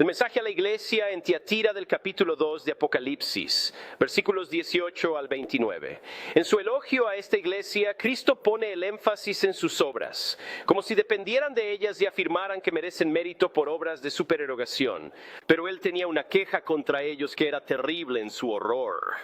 El mensaje a la iglesia en Tiatira del capítulo 2 de Apocalipsis, versículos 18 al 29. En su elogio a esta iglesia, Cristo pone el énfasis en sus obras, como si dependieran de ellas y afirmaran que merecen mérito por obras de supererogación. Pero él tenía una queja contra ellos que era terrible en su horror.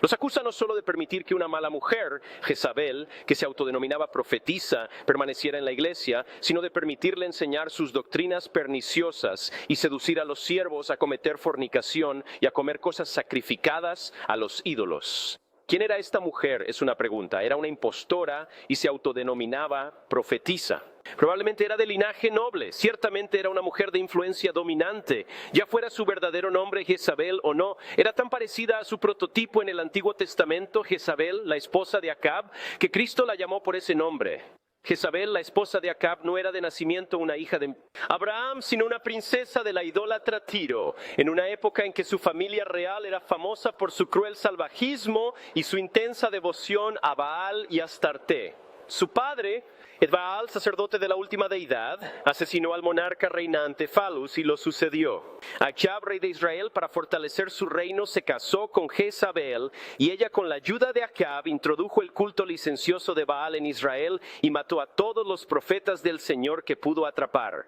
Los acusa no solo de permitir que una mala mujer, Jezabel, que se autodenominaba profetisa, permaneciera en la iglesia, sino de permitirle enseñar sus doctrinas perniciosas y seducir a los siervos a cometer fornicación y a comer cosas sacrificadas a los ídolos. ¿Quién era esta mujer? Es una pregunta. Era una impostora y se autodenominaba profetisa. Probablemente era de linaje noble, ciertamente era una mujer de influencia dominante, ya fuera su verdadero nombre Jezabel o no. Era tan parecida a su prototipo en el Antiguo Testamento, Jezabel, la esposa de Acab, que Cristo la llamó por ese nombre. Jezabel, la esposa de Acab, no era de nacimiento una hija de Abraham, sino una princesa de la idólatra Tiro, en una época en que su familia real era famosa por su cruel salvajismo y su intensa devoción a Baal y Astarte. Su padre, Baal, sacerdote de la última deidad, asesinó al monarca reinante Falus y lo sucedió. Achab, rey de Israel, para fortalecer su reino, se casó con Jezabel y ella, con la ayuda de Achab, introdujo el culto licencioso de Baal en Israel y mató a todos los profetas del Señor que pudo atrapar.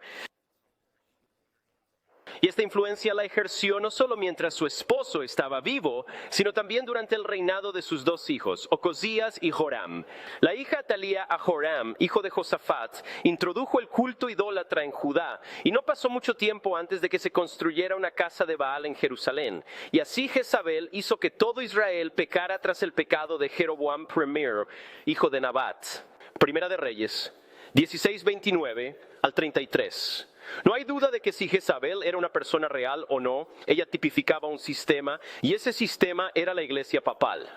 Y esta influencia la ejerció no solo mientras su esposo estaba vivo, sino también durante el reinado de sus dos hijos, Ocosías y Joram. La hija Atalía a Joram, hijo de Josafat, introdujo el culto idólatra en Judá, y no pasó mucho tiempo antes de que se construyera una casa de Baal en Jerusalén. Y así Jezabel hizo que todo Israel pecara tras el pecado de Jeroboam I, hijo de Nabat. Primera de Reyes, 16:29 al 33. No hay duda de que si Jezabel era una persona real o no, ella tipificaba un sistema, y ese sistema era la iglesia papal.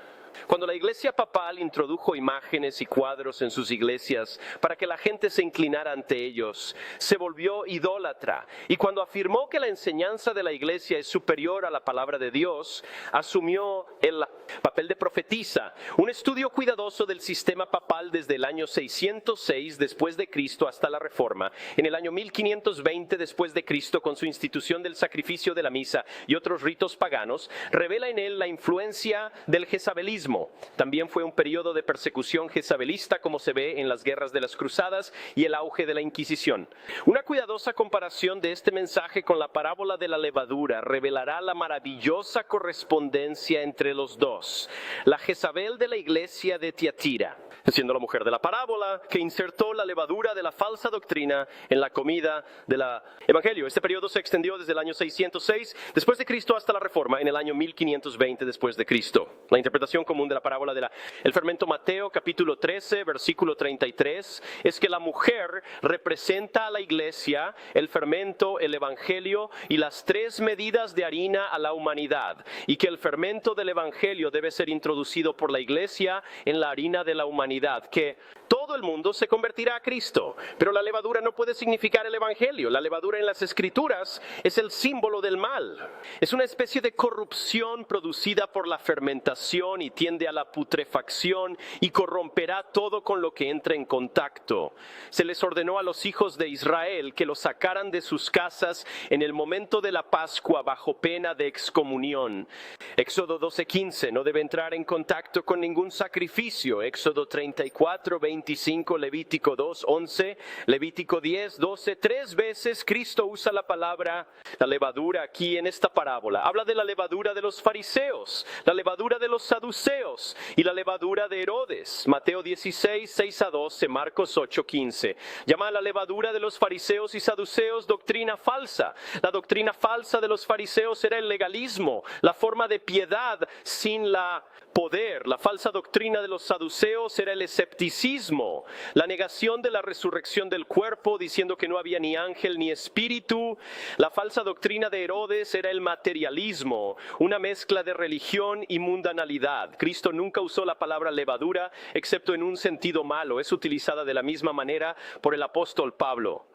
Cuando la iglesia papal introdujo imágenes y cuadros en sus iglesias para que la gente se inclinara ante ellos, se volvió idólatra. Y cuando afirmó que la enseñanza de la iglesia es superior a la palabra de Dios, asumió el papel de profetisa. Un estudio cuidadoso del sistema papal desde el año 606 después de Cristo hasta la Reforma, en el año 1520 después de Cristo, con su institución del sacrificio de la misa y otros ritos paganos, revela en él la influencia del jezabelismo. También fue un periodo de persecución jezabelista, como se ve en las guerras de las cruzadas y el auge de la Inquisición. Una cuidadosa comparación de este mensaje con la parábola de la levadura revelará la maravillosa correspondencia entre los dos. La Jezabel de la iglesia de Tiatira, siendo la mujer de la parábola, que insertó la levadura de la falsa doctrina en la comida del evangelio. Este periodo se extendió desde el año 606 después de Cristo hasta la Reforma, en el año 1520 después de Cristo. La interpretación común de la parábola el fermento Mateo, capítulo 13, versículo 33, es que la mujer representa a la iglesia, el fermento, el evangelio y las tres medidas de harina a la humanidad, y que el fermento del evangelio debe ser introducido por la iglesia en la harina de la humanidad, que todo el mundo se convertirá a Cristo, pero la levadura no puede significar el evangelio. La levadura en las escrituras es el símbolo del mal. Es una especie de corrupción producida por la fermentación y tiende a la putrefacción y corromperá todo con lo que entre en contacto. Se les ordenó a los hijos de Israel que lo sacaran de sus casas en el momento de la Pascua bajo pena de excomunión. Éxodo 12:15, no debe entrar en contacto con ningún sacrificio. Éxodo 34:25, Levítico 2:11, Levítico 10:12. 3 veces Cristo usa la palabra la levadura aquí en esta parábola. Habla de la levadura de los fariseos, la levadura de los saduceos y la levadura de Herodes. Mateo 16:6-12, Marcos 8:15. Llama a la levadura de los fariseos y saduceos doctrina falsa. La doctrina falsa de los fariseos era el legalismo, la forma de piedad sin la poder. La falsa doctrina de los saduceos era el escepticismo, la negación de la resurrección del cuerpo, diciendo que no había ni ángel ni espíritu. La falsa doctrina de Herodes era el materialismo, una mezcla de religión y mundanalidad. Cristo nunca usó la palabra levadura, excepto en un sentido malo. Es utilizada de la misma manera por el apóstol Pablo.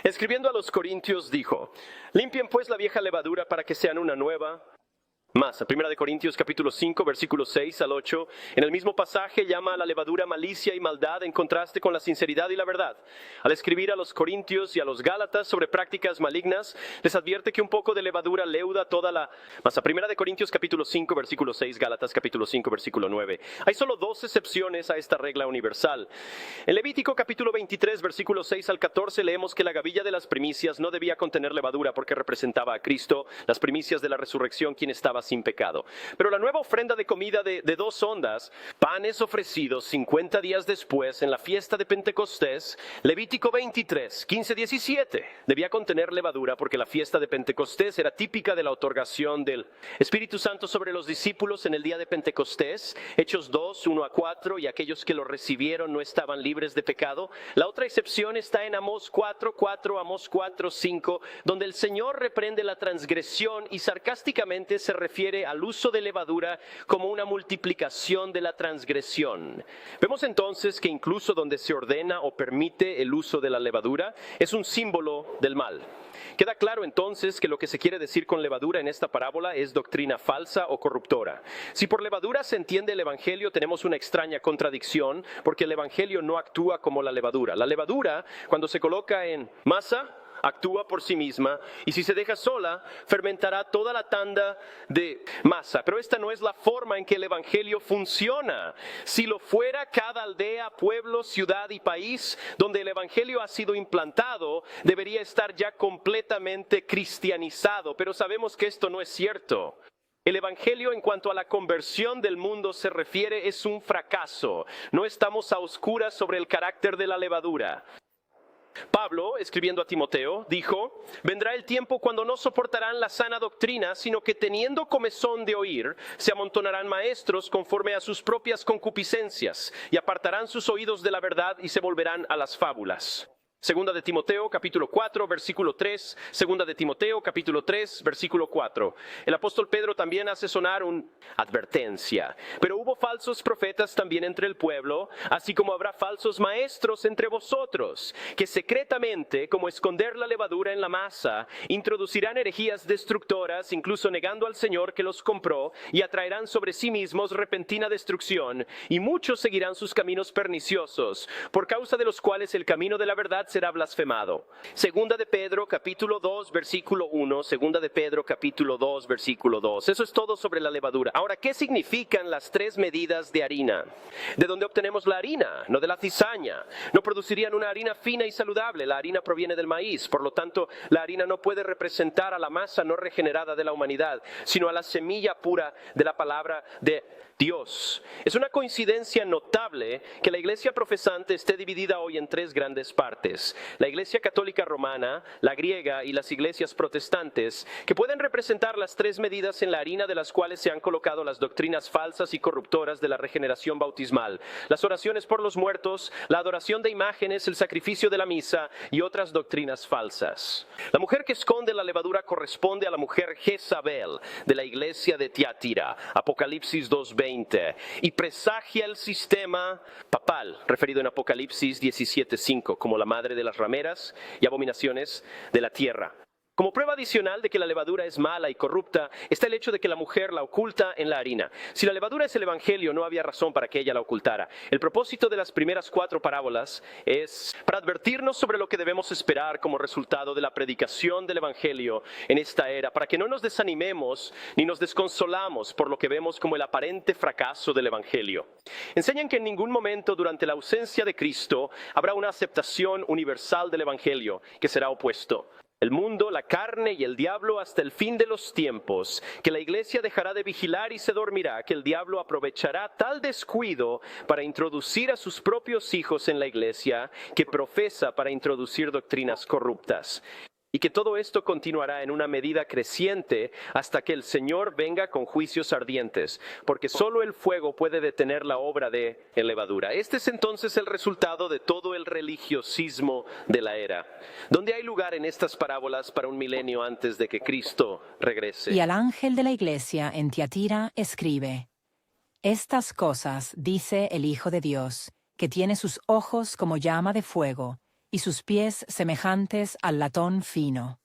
Escribiendo a los Corintios dijo: limpien pues la vieja levadura para que sean una nueva, Más, a 1 Corintios capítulo 5, versículos 6 al 8, en el mismo pasaje llama a la levadura malicia y maldad en contraste con la sinceridad y la verdad. Al escribir a los corintios y a los gálatas sobre prácticas malignas, les advierte que un poco de levadura leuda toda la... Más, a 1 Corintios capítulo 5, versículo 6, Gálatas capítulo 5, versículo 9. Hay solo dos excepciones a esta regla universal. En Levítico capítulo 23, versículos 6 al 14, leemos que la gavilla de las primicias no debía contener levadura porque representaba a Cristo, las primicias de la resurrección, quien estaba sin pecado. Pero la nueva ofrenda de comida de 2 ondas, panes ofrecidos 50 días después en la fiesta de Pentecostés, Levítico 23, 15, 17, debía contener levadura porque la fiesta de Pentecostés era típica de la otorgación del Espíritu Santo sobre los discípulos en el día de Pentecostés, Hechos 2, 1 a 4, y aquellos que lo recibieron no estaban libres de pecado. La otra excepción está en Amós 4, 4, Amós 4, 5, donde el Señor reprende la transgresión y sarcásticamente se refiere al uso de levadura como una multiplicación de la transgresión. Vemos entonces que incluso donde se ordena o permite el uso de la levadura, es un símbolo del mal. Queda claro entonces que lo que se quiere decir con levadura en esta parábola es doctrina falsa o corruptora. Si por levadura se entiende el Evangelio, tenemos una extraña contradicción, porque el Evangelio no actúa como la levadura. La levadura, cuando se coloca en masa, actúa por sí misma, y si se deja sola, fermentará toda la tanda de masa. Pero esta no es la forma en que el Evangelio funciona. Si lo fuera, cada aldea, pueblo, ciudad y país donde el Evangelio ha sido implantado, debería estar ya completamente cristianizado. Pero sabemos que esto no es cierto. El Evangelio, en cuanto a la conversión del mundo se refiere, es un fracaso. No estamos a oscuras sobre el carácter de la levadura. Pablo, escribiendo a Timoteo, dijo: vendrá el tiempo cuando no soportarán la sana doctrina, sino que teniendo comezón de oír, se amontonarán maestros conforme a sus propias concupiscencias, y apartarán sus oídos de la verdad y se volverán a las fábulas. Segunda de Timoteo, capítulo 4, versículo 3. Segunda de Timoteo, capítulo 3, versículo 4. El apóstol Pedro también hace sonar una advertencia. Pero hubo falsos profetas también entre el pueblo, así como habrá falsos maestros entre vosotros, que secretamente, como esconder la levadura en la masa, introducirán herejías destructoras, incluso negando al Señor que los compró, y atraerán sobre sí mismos repentina destrucción, y muchos seguirán sus caminos perniciosos, por causa de los cuales el camino de la verdad será blasfemado. Segunda de Pedro, capítulo 2, versículo 1. Segunda de Pedro, capítulo 2, versículo 2. Eso es todo sobre la levadura. Ahora, ¿qué significan las 3 medidas de harina? ¿De dónde obtenemos la harina? No de la cizaña. No producirían una harina fina y saludable. La harina proviene del maíz. Por lo tanto, la harina no puede representar a la masa no regenerada de la humanidad, sino a la semilla pura de la palabra de Dios. Es una coincidencia notable que la iglesia profesante esté dividida hoy en 3 grandes partes: la iglesia católica romana, la griega y las iglesias protestantes, que pueden representar las 3 medidas en la harina de las cuales se han colocado las doctrinas falsas y corruptoras de la regeneración bautismal, las oraciones por los muertos, la adoración de imágenes, el sacrificio de la misa y otras doctrinas falsas. La mujer que esconde la levadura corresponde a la mujer Jezabel de la iglesia de Tiatira, Apocalipsis 2:20, y presagia el sistema papal, referido en Apocalipsis 17:5, como la madre de las rameras y abominaciones de la tierra. Como prueba adicional de que la levadura es mala y corrupta, está el hecho de que la mujer la oculta en la harina. Si la levadura es el Evangelio, no había razón para que ella la ocultara. El propósito de las primeras 4 parábolas es para advertirnos sobre lo que debemos esperar como resultado de la predicación del Evangelio en esta era, para que no nos desanimemos ni nos desconsolamos por lo que vemos como el aparente fracaso del Evangelio. Enseñan que en ningún momento durante la ausencia de Cristo habrá una aceptación universal del Evangelio, que será opuesto. El mundo, la carne y el diablo hasta el fin de los tiempos, que la iglesia dejará de vigilar y se dormirá, que el diablo aprovechará tal descuido para introducir a sus propios hijos en la iglesia, que profesa para introducir doctrinas corruptas. Y que todo esto continuará en una medida creciente hasta que el Señor venga con juicios ardientes, porque solo el fuego puede detener la obra de levadura. Este es entonces el resultado de todo el religiosismo de la era. ¿Dónde hay lugar en estas parábolas para un milenio antes de que Cristo regrese? Y al ángel de la iglesia en Tiatira escribe: estas cosas dice el Hijo de Dios, que tiene sus ojos como llama de fuego, y sus pies semejantes al latón fino.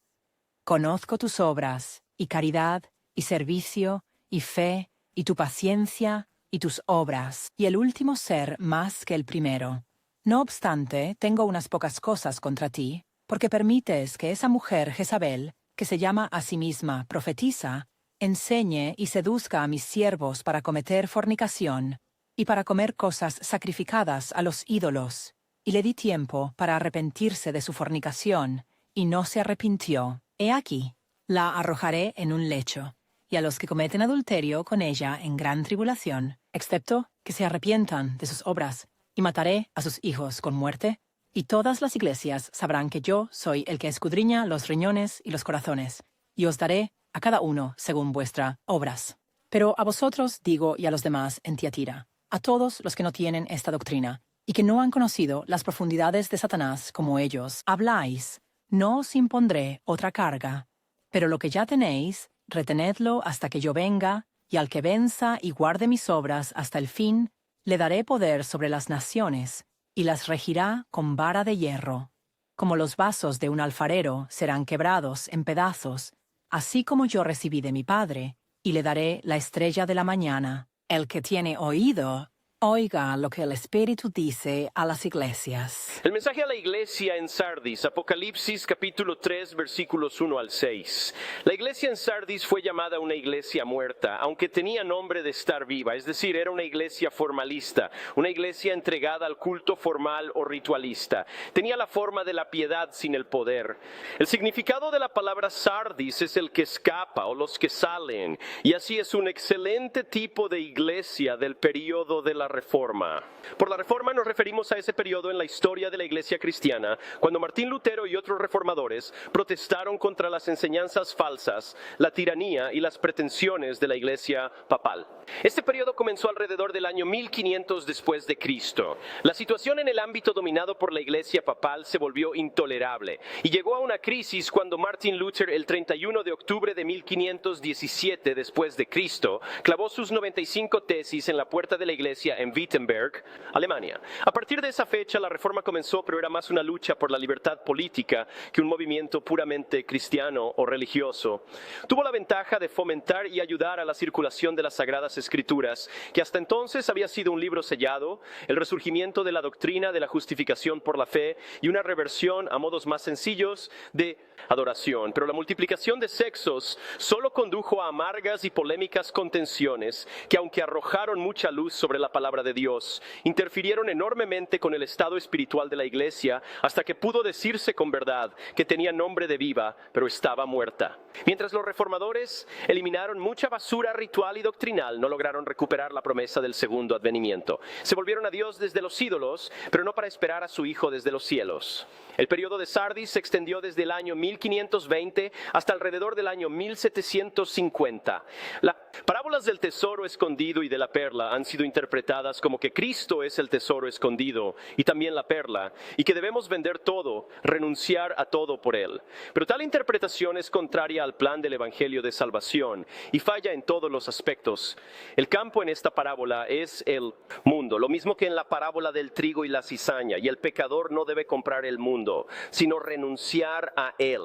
Conozco tus obras, y caridad, y servicio, y fe, y tu paciencia, y tus obras, y el último ser más que el primero. No obstante, tengo unas pocas cosas contra ti, porque permites que esa mujer Jezabel, que se llama a sí misma profetisa, enseñe y seduzca a mis siervos para cometer fornicación, y para comer cosas sacrificadas a los ídolos, y le di tiempo para arrepentirse de su fornicación, y no se arrepintió. He aquí, la arrojaré en un lecho, y a los que cometen adulterio con ella en gran tribulación, excepto que se arrepientan de sus obras, y mataré a sus hijos con muerte, y todas las iglesias sabrán que yo soy el que escudriña los riñones y los corazones, y os daré a cada uno según vuestras obras. Pero a vosotros digo y a los demás en Tiatira, a todos los que no tienen esta doctrina, y que no han conocido las profundidades de Satanás como ellos, habláis, no os impondré otra carga, pero lo que ya tenéis, retenedlo hasta que yo venga, y al que venza y guarde mis obras hasta el fin, le daré poder sobre las naciones, y las regirá con vara de hierro. Como los vasos de un alfarero serán quebrados en pedazos, así como yo recibí de mi Padre, y le daré la estrella de la mañana. El que tiene oído, oiga lo que el Espíritu dice a las iglesias. El mensaje a la iglesia en Sardis, Apocalipsis capítulo 3, versículos 1 al 6. La iglesia en Sardis fue llamada una iglesia muerta, aunque tenía nombre de estar viva, es decir, era una iglesia formalista, una iglesia entregada al culto formal o ritualista. Tenía la forma de la piedad sin el poder. El significado de la palabra Sardis es el que escapa o los que salen, y así es un excelente tipo de iglesia del período de la Reforma. Por la Reforma nos referimos a ese periodo en la historia de la Iglesia cristiana, cuando Martín Lutero y otros reformadores protestaron contra las enseñanzas falsas, la tiranía y las pretensiones de la Iglesia papal. Este periodo comenzó alrededor del año 1500 después de Cristo. La situación en el ámbito dominado por la Iglesia papal se volvió intolerable y llegó a una crisis cuando Martin Luther, el 31 de octubre de 1517 después de Cristo, clavó sus 95 tesis en la puerta de la iglesia en Wittenberg, Alemania. A partir de esa fecha la reforma comenzó, pero era más una lucha por la libertad política que un movimiento puramente cristiano o religioso. Tuvo la ventaja de fomentar y ayudar a la circulación de las Sagradas Escrituras, que hasta entonces había sido un libro sellado, el resurgimiento de la doctrina de la justificación por la fe y una reversión a modos más sencillos de adoración. Pero la multiplicación de sexos solo condujo a amargas y polémicas contenciones que, aunque arrojaron mucha luz sobre la palabra de Dios, interfirieron enormemente con el estado espiritual de la iglesia hasta que pudo decirse con verdad que tenía nombre de viva, pero estaba muerta. Mientras los reformadores eliminaron mucha basura ritual y doctrinal, no lograron recuperar la promesa del segundo advenimiento. Se volvieron a Dios desde los ídolos, pero no para esperar a su Hijo desde los cielos. El periodo de Sardis se extendió desde el año 1520 hasta alrededor del año 1750. Las parábolas del tesoro escondido y de la perla han sido interpretadas como que Cristo es el tesoro escondido y también la perla, y que debemos vender todo, renunciar a todo por él. Pero tal interpretación es contraria al plan del Evangelio de salvación y falla en todos los aspectos. El campo en esta parábola es el mundo, lo mismo que en la parábola del trigo y la cizaña, y el pecador no debe comprar el mundo, sino renunciar a él.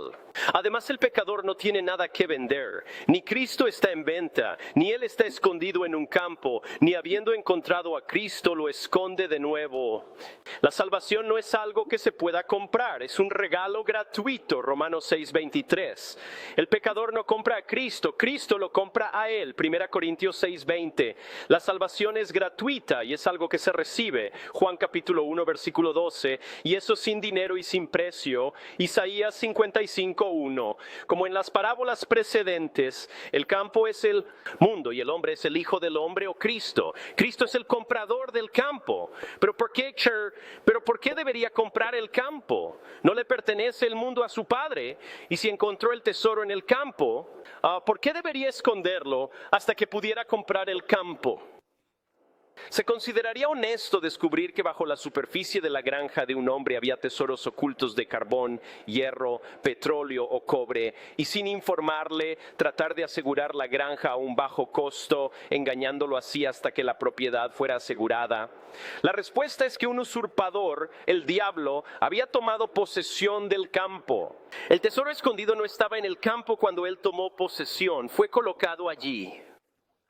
Además, el pecador no tiene nada que vender, ni Cristo está en venta, ni él está escondido en un campo, ni habiendo encontrado a Cristo lo esconde de nuevo. La salvación no es algo que se pueda comprar, es un regalo gratuito, Romanos 6:23. El pecador no compra a Cristo, Cristo lo compra a él, 1 Corintios 6:20. La salvación es gratuita y es algo que se recibe, Juan capítulo 1 versículo 12, y eso sin dinero y sin precio, Isaías 55:1. Como en las parábolas precedentes, el campo es el mundo y el hombre es el Hijo del Hombre o Cristo. Cristo es el comprador del campo. ¿Pero por qué debería comprar el campo? ¿No le pertenece el mundo a su Padre? Y si encontró el tesoro en el campo, ¿por qué debería esconderlo hasta que pudiera comprar el campo? ¿Se consideraría honesto descubrir que bajo la superficie de la granja de un hombre había tesoros ocultos de carbón, hierro, petróleo o cobre, y sin informarle tratar de asegurar la granja a un bajo costo, engañándolo así hasta que la propiedad fuera asegurada? La respuesta es que un usurpador, el diablo, había tomado posesión del campo. El tesoro escondido no estaba en el campo cuando él tomó posesión, fue colocado allí.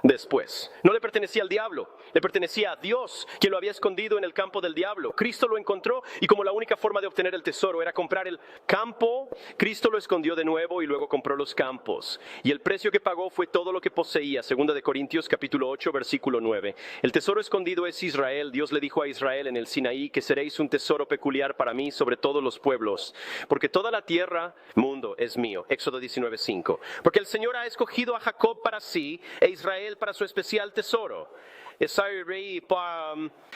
después. No le pertenecía al diablo, le pertenecía a Dios, quien lo había escondido en el campo del diablo. Cristo lo encontró y como la única forma de obtener el tesoro era comprar el campo, Cristo lo escondió de nuevo y luego compró los campos. Y el precio que pagó fue todo lo que poseía. 2 de Corintios capítulo 8, versículo 9. El tesoro escondido es Israel. Dios le dijo a Israel en el Sinaí que seréis un tesoro peculiar para mí sobre todos los pueblos, porque toda la tierra, mundo, es mío. Éxodo 19:5. Porque el Señor ha escogido a Jacob para sí e Israel para su especial tesoro.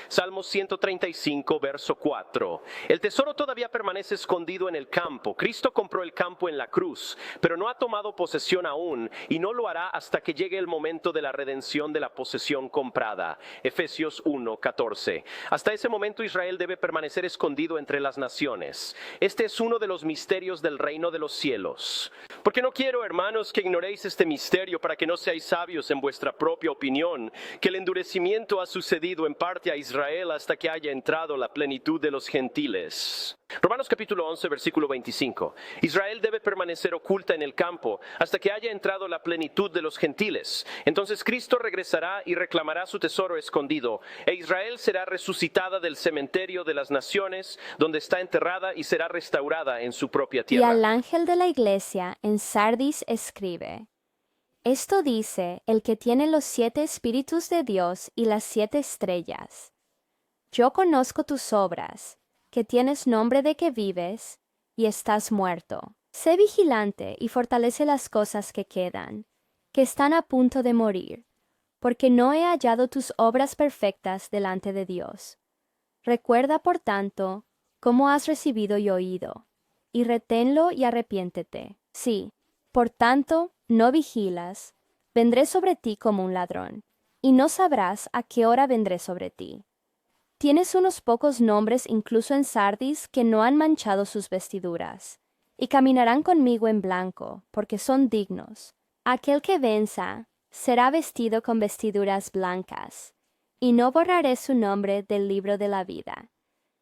Salmos 135, verso 4. El tesoro todavía permanece escondido en el campo. Cristo compró el campo en la cruz, pero no ha tomado posesión aún y no lo hará hasta que llegue el momento de la redención de la posesión comprada. Efesios 1:14. Hasta ese momento Israel debe permanecer escondido entre las naciones. Este es uno de los misterios del reino de los cielos. Porque no quiero, hermanos, que ignoréis este misterio para que no seáis sabios en vuestra propia opinión, que el endurecimiento ha sucedido en parte a Israel hasta que haya entrado la plenitud de los gentiles. Romanos capítulo 11, versículo 25. Israel debe permanecer oculta en el campo hasta que haya entrado la plenitud de los gentiles. Entonces Cristo regresará y reclamará su tesoro escondido, e Israel será resucitada del cementerio de las naciones, donde está enterrada y será restaurada en su propia tierra. Y al ángel de la iglesia en Sardis escribe: Esto dice el que tiene los 7 espíritus de Dios y las 7 estrellas. Yo conozco tus obras, que tienes nombre de que vives y estás muerto. Sé vigilante y fortalece las cosas que quedan, que están a punto de morir, porque no he hallado tus obras perfectas delante de Dios. Recuerda, por tanto, cómo has recibido y oído, y reténlo y arrepiéntete. Sí, por tanto, no vigilas, vendré sobre ti como un ladrón, y no sabrás a qué hora vendré sobre ti. Tienes unos pocos nombres incluso en Sardis que no han manchado sus vestiduras, y caminarán conmigo en blanco, porque son dignos. Aquel que venza será vestido con vestiduras blancas, y no borraré su nombre del libro de la vida,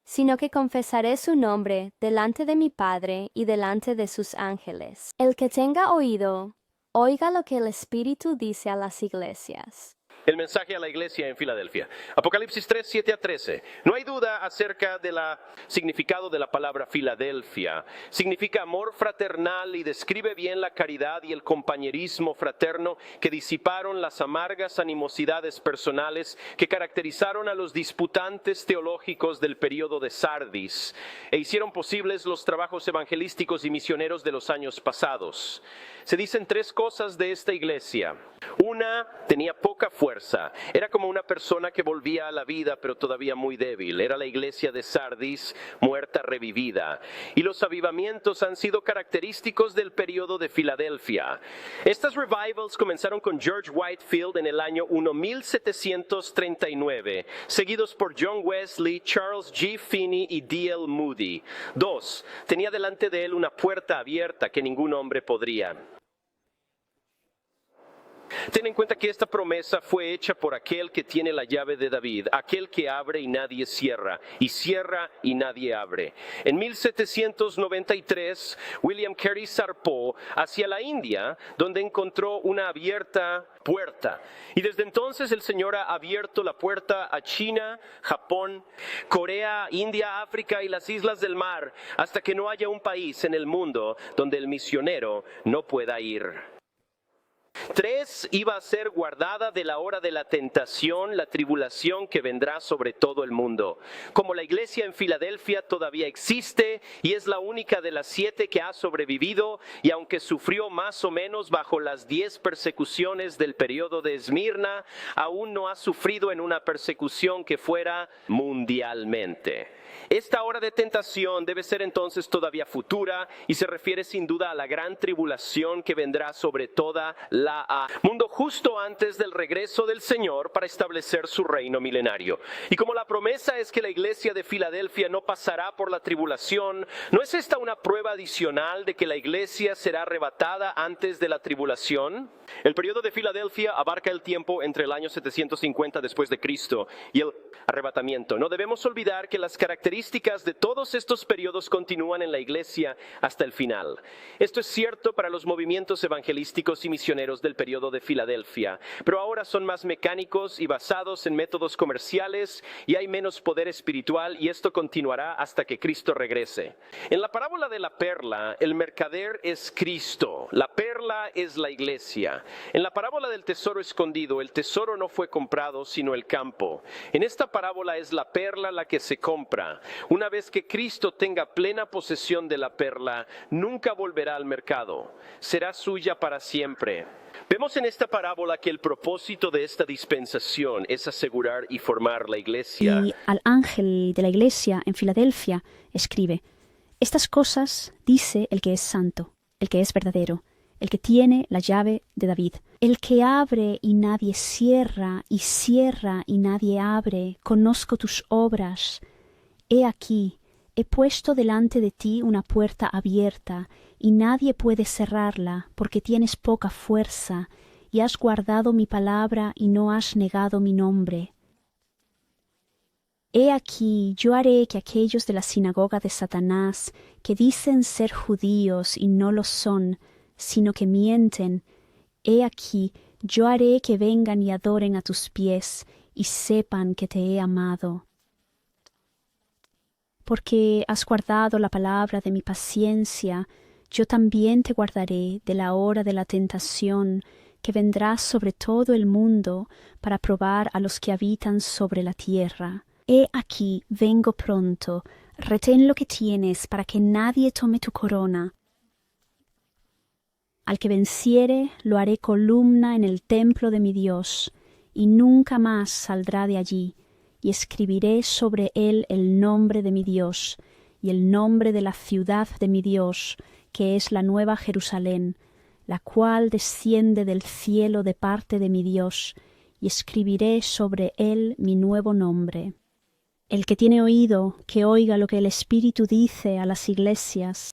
sino que confesaré su nombre delante de mi Padre y delante de sus ángeles. El que tenga oído, oiga lo que el Espíritu dice a las iglesias. El mensaje a la iglesia en Filadelfia. Apocalipsis 3, 7 a 13. No hay duda acerca del significado de la palabra Filadelfia. Significa amor fraternal y describe bien la caridad y el compañerismo fraterno que disiparon las amargas animosidades personales que caracterizaron a los disputantes teológicos del período de Sardis e hicieron posibles los trabajos evangelísticos y misioneros de los años pasados. Se dicen 3 cosas de esta iglesia. Una, tenía poca fuerza. Era como una persona que volvía a la vida, pero todavía muy débil. Era la iglesia de Sardis, muerta, revivida. Y los avivamientos han sido característicos del periodo de Filadelfia. Estas revivals comenzaron con George Whitefield en el año 1739, seguidos por John Wesley, Charles G. Finney y D.L. Moody. 2, tenía delante de él una puerta abierta que ningún hombre podría. Ten en cuenta que esta promesa fue hecha por aquel que tiene la llave de David, aquel que abre y nadie cierra, y cierra y nadie abre. En 1793, William Carey zarpó hacia la India, donde encontró una abierta puerta. Y desde entonces el Señor ha abierto la puerta a China, Japón, Corea, India, África y las islas del mar, hasta que no haya un país en el mundo donde el misionero no pueda ir. 3, iba a ser guardada de la hora de la tentación, la tribulación que vendrá sobre todo el mundo. Como la iglesia en Filadelfia todavía existe y es la única de las 7 que ha sobrevivido, y aunque sufrió más o menos bajo las 10 persecuciones del periodo de Esmirna, aún no ha sufrido en una persecución que fuera mundialmente. Esta hora de tentación debe ser entonces todavía futura y se refiere sin duda a la gran tribulación que vendrá sobre toda la mundo justo antes del regreso del Señor para establecer su reino milenario. Y como la promesa es que la iglesia de Filadelfia no pasará por la tribulación, ¿no es esta una prueba adicional de que la iglesia será arrebatada antes de la tribulación? El periodo de Filadelfia abarca el tiempo entre el año 750 después de Cristo y el arrebatamiento. No debemos olvidar que las características de todos estos periodos continúan en la iglesia hasta el final. Esto es cierto para los movimientos evangelísticos y misioneros del periodo de Filadelfia, pero ahora son más mecánicos y basados en métodos comerciales y hay menos poder espiritual, y esto continuará hasta que Cristo regrese. En la parábola de la perla, el mercader es Cristo, la perla es la iglesia. En la parábola del tesoro escondido, el tesoro no fue comprado, sino el campo. En esta parábola es la perla la que se compra. Una vez que Cristo tenga plena posesión de la perla, nunca volverá al mercado. Será suya para siempre. Vemos en esta parábola que el propósito de esta dispensación es asegurar y formar la iglesia. Y al ángel de la iglesia en Filadelfia escribe: estas cosas dice el que es santo, el que es verdadero, el que tiene la llave de David, el que abre y nadie cierra, y cierra y nadie abre. Conozco tus obras. He aquí, he puesto delante de ti una puerta abierta, y nadie puede cerrarla, porque tienes poca fuerza, y has guardado mi palabra y no has negado mi nombre. He aquí, yo haré que aquellos de la sinagoga de Satanás, que dicen ser judíos y no lo son, sino que mienten, he aquí, yo haré que vengan y adoren a tus pies, y sepan que te he amado. Porque has guardado la palabra de mi paciencia, yo también te guardaré de la hora de la tentación, que vendrá sobre todo el mundo para probar a los que habitan sobre la tierra. He aquí, vengo pronto, retén lo que tienes para que nadie tome tu corona. Al que venciere, lo haré columna en el templo de mi Dios, y nunca más saldrá de allí, y escribiré sobre él el nombre de mi Dios, y el nombre de la ciudad de mi Dios, que es la nueva Jerusalén, la cual desciende del cielo de parte de mi Dios, y escribiré sobre él mi nuevo nombre. El que tiene oído, que oiga lo que el Espíritu dice a las iglesias.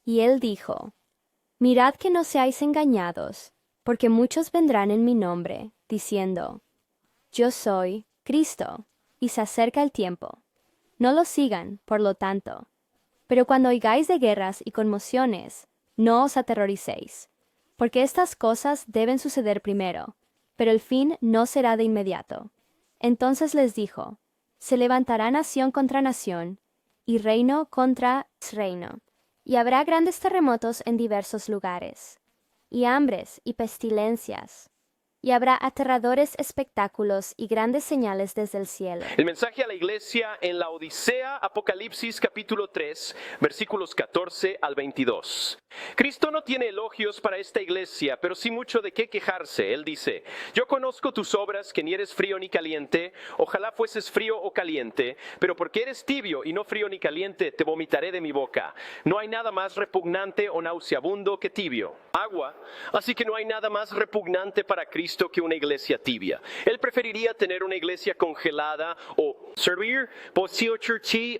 Y él dijo: Mirad que no seáis engañados, porque muchos vendrán en mi nombre, diciendo: Yo soy Cristo, y se acerca el tiempo. No lo sigan, por lo tanto. Pero cuando oigáis de guerras y conmociones, no os aterroricéis, porque estas cosas deben suceder primero, pero el fin no será de inmediato. Entonces les dijo: se levantará nación contra nación, y reino contra reino, y habrá grandes terremotos en diversos lugares, y hambres y pestilencias, y habrá aterradores espectáculos y grandes señales desde el cielo. El mensaje a la iglesia en la Odisea, Apocalipsis capítulo 3, versículos 14 al 22. Cristo no tiene elogios para esta iglesia, pero sí mucho de qué quejarse. Él dice: yo conozco tus obras, que ni eres frío ni caliente. Ojalá fueses frío o caliente, pero porque eres tibio y no frío ni caliente, te vomitaré de mi boca. No hay nada más repugnante o nauseabundo que tibio. Agua, así que no hay nada más repugnante para Cristo que una iglesia tibia. Él preferiría tener una iglesia congelada o servir,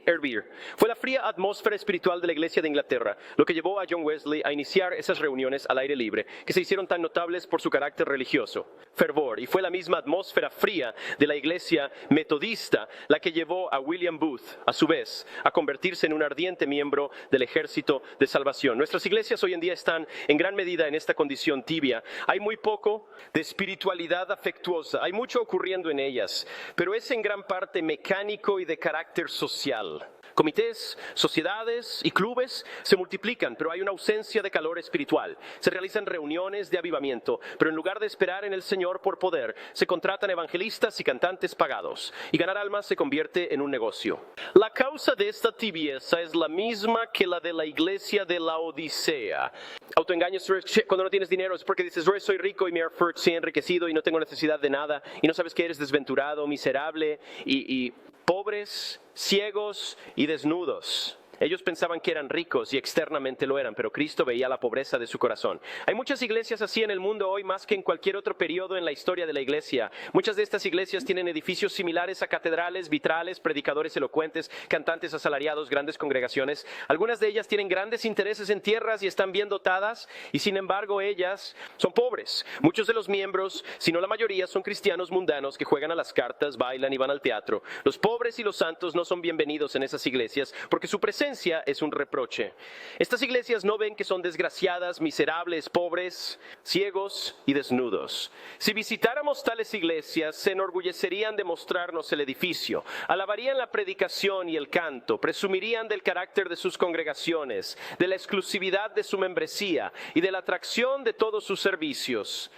hervir. Fue la fría atmósfera espiritual de la iglesia de Inglaterra lo que llevó a John Wesley a iniciar esas reuniones al aire libre, que se hicieron tan notables por su carácter religioso, fervor, y fue la misma atmósfera fría de la iglesia metodista la que llevó a William Booth, a su vez, a convertirse en un ardiente miembro del ejército de salvación. Nuestras iglesias hoy en día están en gran medida en esta condición tibia. Hay muy poco de espiritualidad afectuosa, hay mucho ocurriendo en ellas, pero es en gran parte mecánico y de carácter social. Comités, sociedades y clubes se multiplican, pero hay una ausencia de calor espiritual. Se realizan reuniones de avivamiento, pero en lugar de esperar en el Señor por poder, se contratan evangelistas y cantantes pagados, y ganar almas se convierte en un negocio. La causa de esta tibieza es la misma que la de la iglesia de la Odisea. Autoengaños: cuando no tienes dinero es porque dices: yo soy rico y me he enriquecido y no tengo necesidad de nada, y no sabes que eres desventurado, miserable y pobres, ciegos y desnudos. Ellos pensaban que eran ricos y externamente lo eran, pero Cristo veía la pobreza de su corazón. Hay muchas iglesias así en el mundo hoy, más que en cualquier otro periodo en la historia de la iglesia. Muchas de estas iglesias tienen edificios similares a catedrales, vitrales, predicadores elocuentes, cantantes asalariados, grandes congregaciones. Algunas de ellas tienen grandes intereses en tierras y están bien dotadas, y sin embargo ellas son pobres. Muchos de los miembros, si no la mayoría, son cristianos mundanos que juegan a las cartas, bailan y van al teatro. Los pobres y los santos no son bienvenidos en esas iglesias porque su presencia es un reproche. Estas iglesias no ven que son desgraciadas, miserables, pobres, ciegos y desnudos. Si visitáramos tales iglesias, se enorgullecerían de mostrarnos el edificio, alabarían la predicación y el canto, presumirían del carácter de sus congregaciones, de la exclusividad de su membresía y de la atracción de todos sus servicios.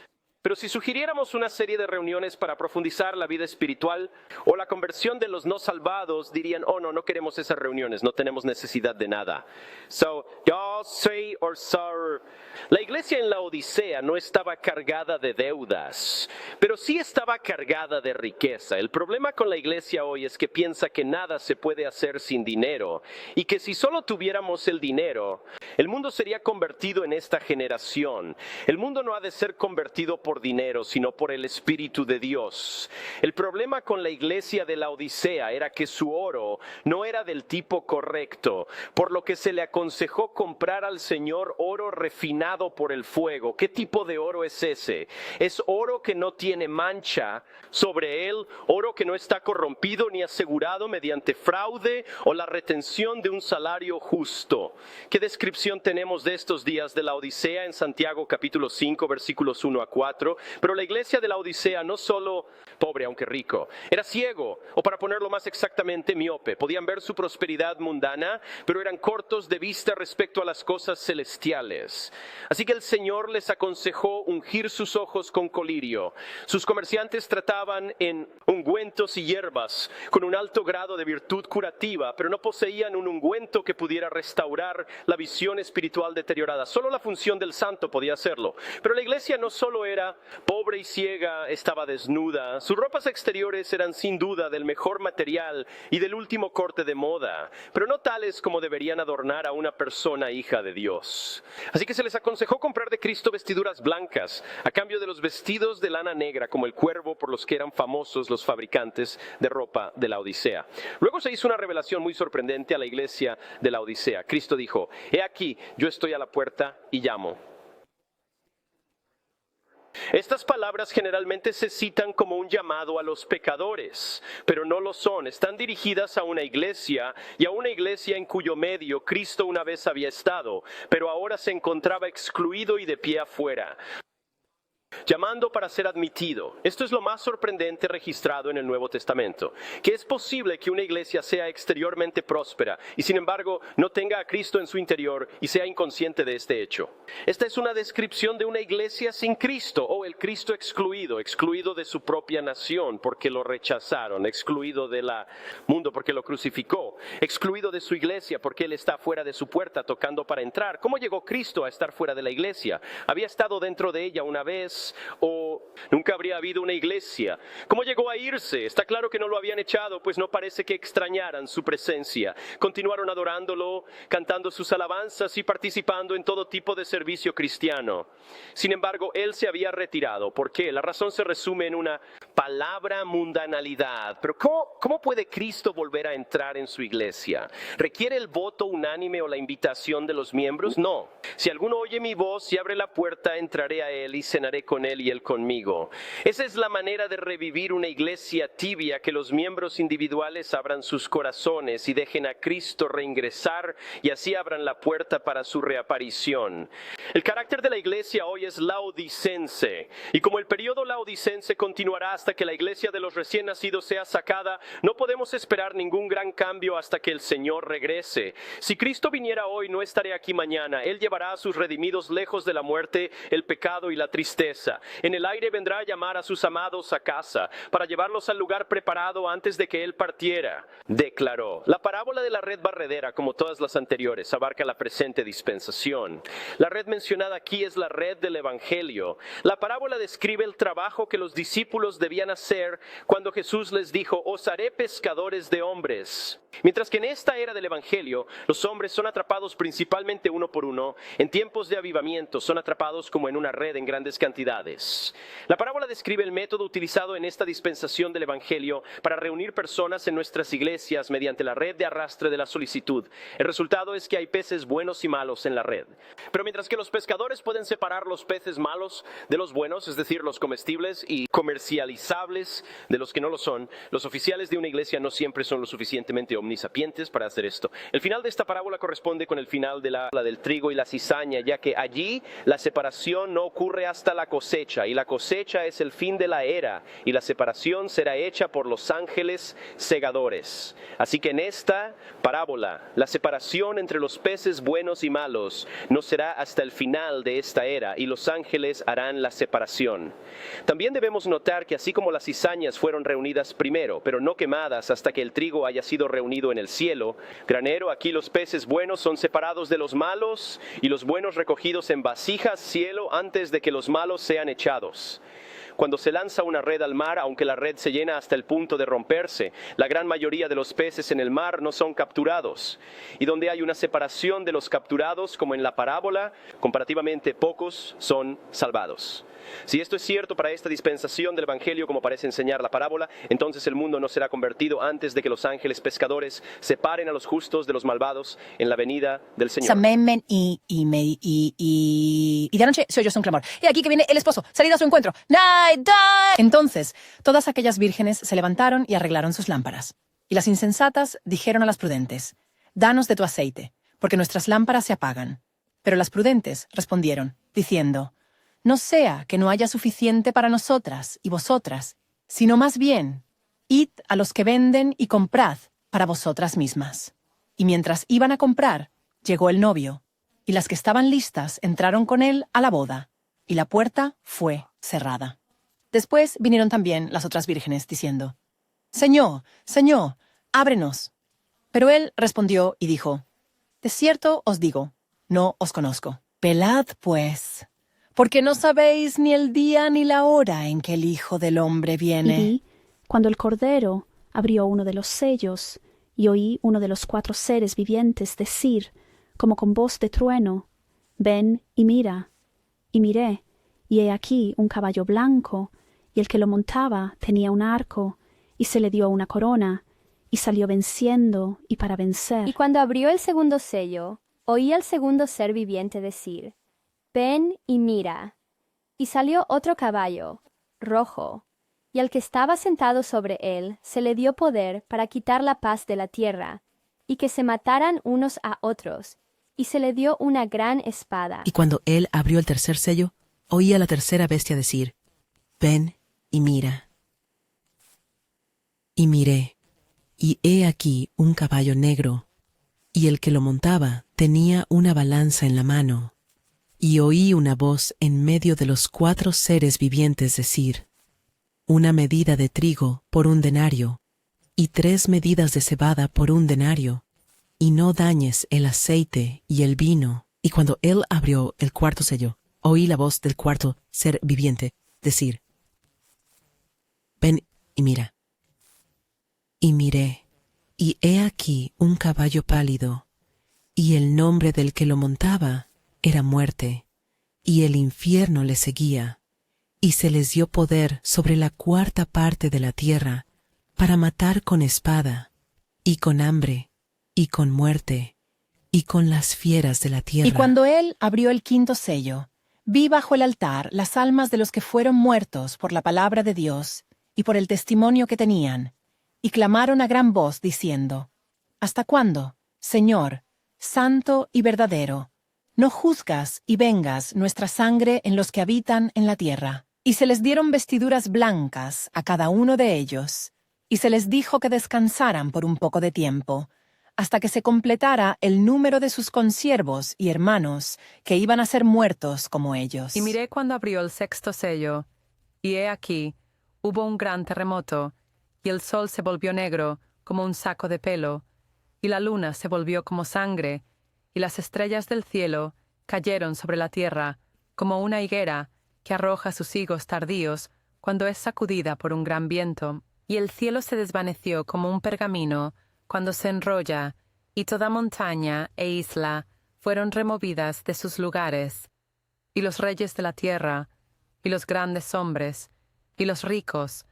Pero si sugiriéramos una serie de reuniones para profundizar la vida espiritual o la conversión de los no salvados, dirían, oh no queremos esas reuniones, no tenemos necesidad de nada. So, y'all say or sir. La iglesia en la Odisea no estaba cargada de deudas, pero sí estaba cargada de riqueza. El problema con la iglesia hoy es que piensa que nada se puede hacer sin dinero y que si solo tuviéramos el dinero, el mundo sería convertido en esta generación. El mundo no ha de ser convertido por dinero, sino por el Espíritu de Dios. El problema con la iglesia de la Odisea era que su oro no era del tipo correcto, por lo que se le aconsejó comprar al Señor oro refinado por el fuego. ¿Qué tipo de oro es ese? Es oro que no tiene mancha sobre él, oro que no está corrompido ni asegurado mediante fraude o la retención de un salario justo. ¿Qué descripción tenemos de estos días de la Odisea en Santiago capítulo 5 versículos 1 a 4? Pero la iglesia de la Odisea no solo pobre aunque rico, era ciego, o para ponerlo más exactamente, miope. Podían ver su prosperidad mundana, pero eran cortos de vista respecto a las cosas celestiales. Así que el Señor les aconsejó ungir sus ojos con colirio. Sus comerciantes trataban en ungüentos y hierbas con un alto grado de virtud curativa, pero no poseían un ungüento que pudiera restaurar la visión espiritual deteriorada. Solo la función del santo podía hacerlo. Pero la iglesia no solo era pobre y ciega, estaba desnuda. Sus ropas exteriores eran sin duda del mejor material y del último corte de moda, pero no tales como deberían adornar a una persona hija de Dios. Así que se les aconsejó comprar de Cristo vestiduras blancas, a cambio de los vestidos de lana negra, como el cuervo por los que eran famosos los fabricantes de ropa de la Odisea. Luego se hizo una revelación muy sorprendente a la iglesia de la Odisea. Cristo dijo, he aquí, yo estoy a la puerta y llamo. Estas palabras generalmente se citan como un llamado a los pecadores, pero no lo son. Están dirigidas a una iglesia y a una iglesia en cuyo medio Cristo una vez había estado, pero ahora se encontraba excluido y de pie afuera, llamando para ser admitido. Esto es lo más sorprendente registrado en el Nuevo Testamento, que es posible que una iglesia sea exteriormente próspera y sin embargo no tenga a Cristo en su interior y sea inconsciente de este hecho. Esta es una descripción de una iglesia sin Cristo, o el Cristo excluido de su propia nación porque lo rechazaron, excluido del mundo porque lo crucificó, excluido de su iglesia porque él está fuera de su puerta tocando para entrar. ¿Cómo llegó Cristo a estar fuera de la iglesia? ¿Había estado dentro de ella una vez o nunca habría habido una iglesia? ¿Cómo llegó a irse? Está claro que no lo habían echado, pues no parece que extrañaran su presencia. Continuaron adorándolo, cantando sus alabanzas y participando en todo tipo de servicio cristiano. Sin embargo, él se había retirado. ¿Por qué? La razón se resume en una palabra: mundanalidad. Pero ¿cómo puede Cristo volver a entrar en su iglesia? ¿Requiere el voto unánime o la invitación de los miembros? No. Si alguno oye mi voz y abre la puerta, entraré a él y cenaré con él y él conmigo. Esa es la manera de revivir una iglesia tibia, que los miembros individuales abran sus corazones y dejen a Cristo reingresar y así abran la puerta para su reaparición. El carácter de la iglesia hoy es laodicense, y como el periodo laodicense continuará hasta que la iglesia de los recién nacidos sea sacada, no podemos esperar ningún gran cambio hasta que el Señor regrese. Si Cristo viniera hoy, no estaré aquí mañana. Él llevará a sus redimidos lejos de la muerte, el pecado y la tristeza. En el aire vendrá a llamar a sus amados a casa, para llevarlos al lugar preparado antes de que Él partiera, declaró. La parábola de la red barredera, como todas las anteriores, abarca la presente dispensación. La red mencionada aquí es la red del Evangelio. La parábola describe el trabajo que los discípulos debían hacer cuando Jesús les dijo: os haré pescadores de hombres. Mientras que en esta era del Evangelio, los hombres son atrapados principalmente uno por uno, en tiempos de avivamiento son atrapados como en una red en grandes cantidades. La parábola describe el método utilizado en esta dispensación del Evangelio para reunir personas en nuestras iglesias mediante la red de arrastre de la solicitud. El resultado es que hay peces buenos y malos en la red. Pero mientras que los pescadores pueden separar los peces malos de los buenos, es decir, los comestibles y comercializables de los que no lo son, los oficiales de una iglesia no siempre son lo suficientemente omnisapientes para hacer esto. El final de esta parábola corresponde con el final de la del trigo y la cizaña, ya que allí la separación no ocurre hasta la cosecha, y la cosecha es el fin de la era, y la separación será hecha por los ángeles segadores. Así que en esta parábola, la separación entre los peces buenos y malos no será hasta el final de esta era, y los ángeles harán la separación. También debemos notar que así como las cizañas fueron reunidas primero, pero no quemadas hasta que el trigo haya sido reunido en el cielo, granero, aquí los peces buenos son separados de los malos y los buenos recogidos en vasijas cielo antes de que los malos sean echados. Cuando se lanza una red al mar, aunque la red se llena hasta el punto de romperse, la gran mayoría de los peces en el mar no son capturados. Y donde hay una separación de los capturados, como en la parábola, comparativamente pocos son salvados. Si esto es cierto para esta dispensación del Evangelio, como parece enseñar la parábola, entonces el mundo no será convertido antes de que los ángeles pescadores separen a los justos de los malvados en la venida del Señor. Y de noche se oyó un clamor. Y aquí que viene el esposo, salid a su encuentro. Night, die. Entonces, todas aquellas vírgenes se levantaron y arreglaron sus lámparas. Y las insensatas dijeron a las prudentes, danos de tu aceite, porque nuestras lámparas se apagan. Pero las prudentes respondieron, diciendo, no sea que no haya suficiente para nosotras y vosotras, sino más bien, id a los que venden y comprad para vosotras mismas. Y mientras iban a comprar, llegó el novio, y las que estaban listas entraron con él a la boda, y la puerta fue cerrada. Después vinieron también las otras vírgenes, diciendo, Señor, Señor, ábrenos. Pero él respondió y dijo, de cierto os digo, no os conozco. Velad, pues, porque no sabéis ni el día ni la hora en que el Hijo del Hombre viene. Y vi, cuando el Cordero abrió uno de los sellos, y oí uno de los 4 seres vivientes decir, como con voz de trueno, ven y mira. Y miré, y he aquí un caballo blanco, y el que lo montaba tenía un arco, y se le dio una corona, y salió venciendo y para vencer. Y cuando abrió el segundo sello, oí al segundo ser viviente decir, ven y mira. Y salió otro caballo, rojo, y al que estaba sentado sobre él se le dio poder para quitar la paz de la tierra, y que se mataran unos a otros, y se le dio una gran espada. Y cuando él abrió el tercer sello, oí a la tercera bestia decir, ven y mira. Y miré, y he aquí un caballo negro, y el que lo montaba tenía una balanza en la mano. Y oí una voz en medio de los 4 seres vivientes decir, una medida de trigo por 1 denario, y 3 medidas de cebada por 1 denario, y no dañes el aceite y el vino. Y cuando él abrió el cuarto sello, oí la voz del cuarto ser viviente decir, ven y mira. Y miré, y he aquí un caballo pálido, y el nombre del que lo montaba era Muerte, y el infierno le seguía, y se les dio poder sobre la 4ª parte de la tierra, para matar con espada, y con hambre, y con muerte, y con las fieras de la tierra. Y cuando él abrió el 5º sello, vi bajo el altar las almas de los que fueron muertos por la palabra de Dios y por el testimonio que tenían, y clamaron a gran voz diciendo, ¿hasta cuándo, Señor, santo y verdadero, no juzgas y vengas nuestra sangre en los que habitan en la tierra? Y se les dieron vestiduras blancas a cada uno de ellos, y se les dijo que descansaran por un poco de tiempo, hasta que se completara el número de sus consiervos y hermanos que iban a ser muertos como ellos. Y miré cuando abrió el 6º sello, y he aquí, hubo un gran terremoto, y el sol se volvió negro como un saco de pelo, y la luna se volvió como sangre, y las estrellas del cielo cayeron sobre la tierra, como una higuera que arroja sus higos tardíos cuando es sacudida por un gran viento. Y el cielo se desvaneció como un pergamino cuando se enrolla, y toda montaña e isla fueron removidas de sus lugares, y los reyes de la tierra, y los grandes hombres, y los ricos,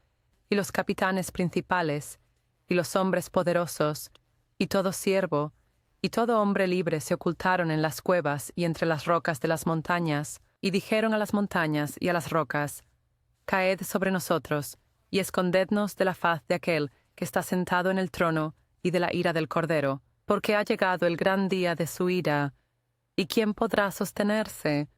y los capitanes principales, y los hombres poderosos, y todo siervo, y todo hombre libre se ocultaron en las cuevas y entre las rocas de las montañas, y dijeron a las montañas y a las rocas: Caed sobre nosotros, y escondednos de la faz de aquel que está sentado en el trono y de la ira del Cordero, porque ha llegado el gran día de su ira. ¿Y quién podrá sostenerse?